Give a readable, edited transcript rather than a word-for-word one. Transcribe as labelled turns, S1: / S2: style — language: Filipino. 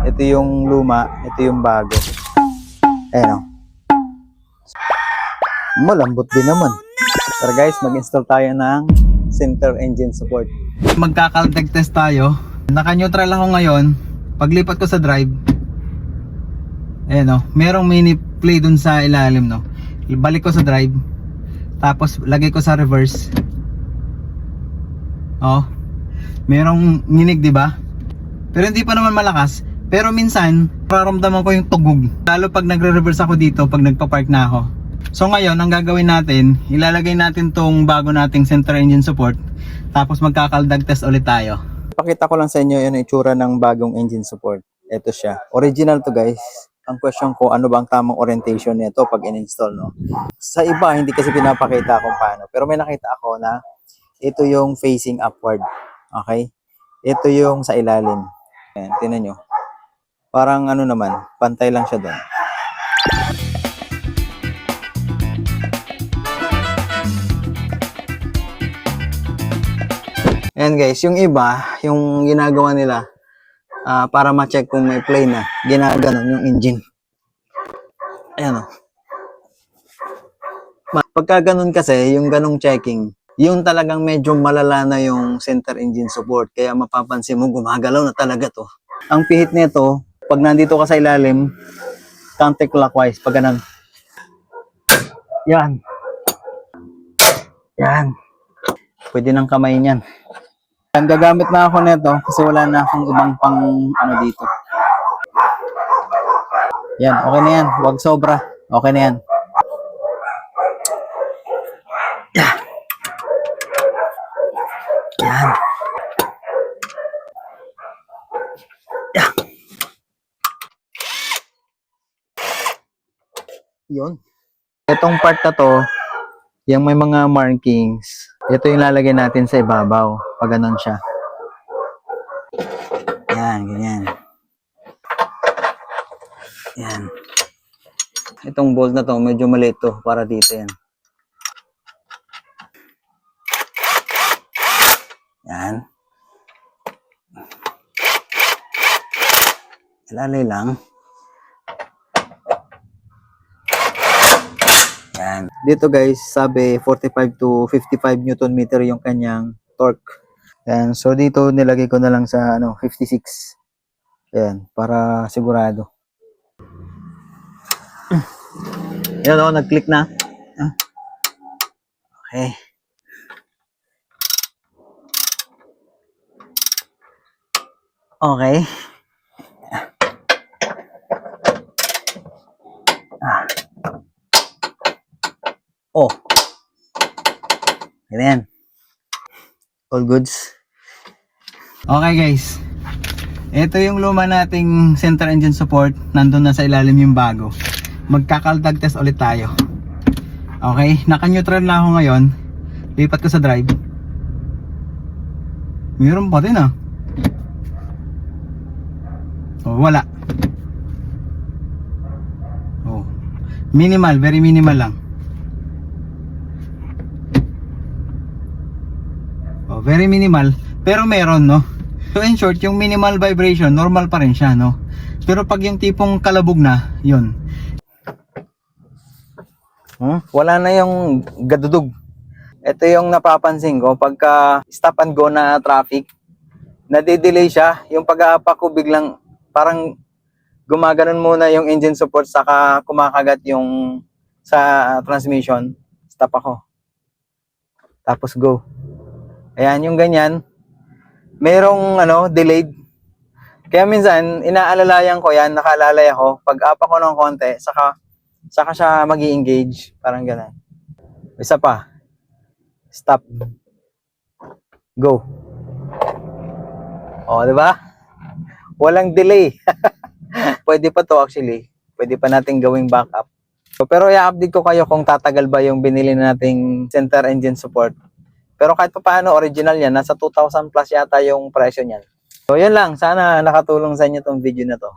S1: Ito yung luma, ito yung bago. Ayan o. Malambot din naman. Pero guys, mag-install tayo ng center engine support. Magkakaltag test tayo. Naka-neutral ako ngayon. Paglipat ko sa drive, ayan o, merong mini play dun sa ilalim, no. Balik ko sa drive, tapos lagay ko sa reverse. Oh, merong minig, di ba? Pero hindi pa naman malakas. Pero minsan, pararamdaman ko yung tugog. Lalo pag nagre-reverse ako dito, pag nagpa-park na ako. So ngayon, ang gagawin natin, ilalagay natin tong bago nating center engine support. Tapos magkakaldag test ulit tayo. Pakita ko lang sa inyo yung itsura ng bagong engine support. Ito siya. Original to guys. Ang question ko, ano ba ang tamang orientation nito pag in-install, no? Sa iba, hindi kasi pinapakita kung paano. Pero may nakita ako na ito yung facing upward. Okay? Ito yung sa ilalim. Ayan, tingnan nyo. Parang ano naman, pantay lang siya doon. Ayan guys, yung iba, yung ginagawa nila para ma-check kung may play na, ginaganon yung engine. Ayan o. Pagka ganun kasi, yung ganong checking, yung talagang medyo malala na yung center engine support. Kaya mapapansin mo, gumagalaw na talaga to. Ang pihit nito, pag nandito ka sa ilalim, counterclockwise, pag ganun. Yan. Yan. Pwede ng kamay niyan. Gagamit na ako nito kasi wala na akong ibang pang ano dito. Yan, okay na yan. Huwag sobra. Okay na yan. Yan. Yan. Yan. Yun. Itong part na to, yung may mga markings, ito yung lalagay natin sa ibabaw. Pag ganun siya. Yan, ganyan. Yan. Itong bolt na to, medyo maliit to para dito yan. Yan. Ilalay lang. Yan. Dito guys, sabi 45 to 55 Newton meter yung kanyang torque. Yan. So dito nilagay ko na lang sa 56. Yan, para sigurado. Yan o, nag-click na. Okay. Okay. Oh. Ganyan. All goods. Okay guys. Ito yung luma nating center engine support. Nandun na sa ilalim yung bago. Magkakaldag test ulit tayo. Okay. Naka-neutral na ako ngayon. Lipat ko sa drive. Mayroon pa din ah. Oh, wala. Oh. Minimal. Very minimal lang. Oh, very minimal. Pero meron, no? So in short, yung minimal vibration, normal pa rin siya, no? Pero pag yung tipong kalabog na, yun. Wala na yung gadudug. Ito yung napapansin ko, pagka stop and go na traffic, nade-delay siya. Yung pag-aapak ko biglang, parang gumaganon muna yung engine support, saka kumakagat yung sa transmission. Stop ako. Tapos go. Ayan, yung ganyan. Merong delayed. Kaya minsan, inaalalayan ko yan, nakalalay ako. Pag apa ko ng konti, saka siya mag-i-engage. Parang gano'n. Isa pa. Stop. Go. O, di ba? Walang delay. Pwede pa to actually. Pwede pa natin gawing backup. So, pero i-update ko kayo kung tatagal ba yung binili nating center engine support. Pero kahit pa paano, original yan. Nasa 2,000 plus yata yung presyo niyan. So, yun lang. Sana nakatulong sa inyo tong video na to.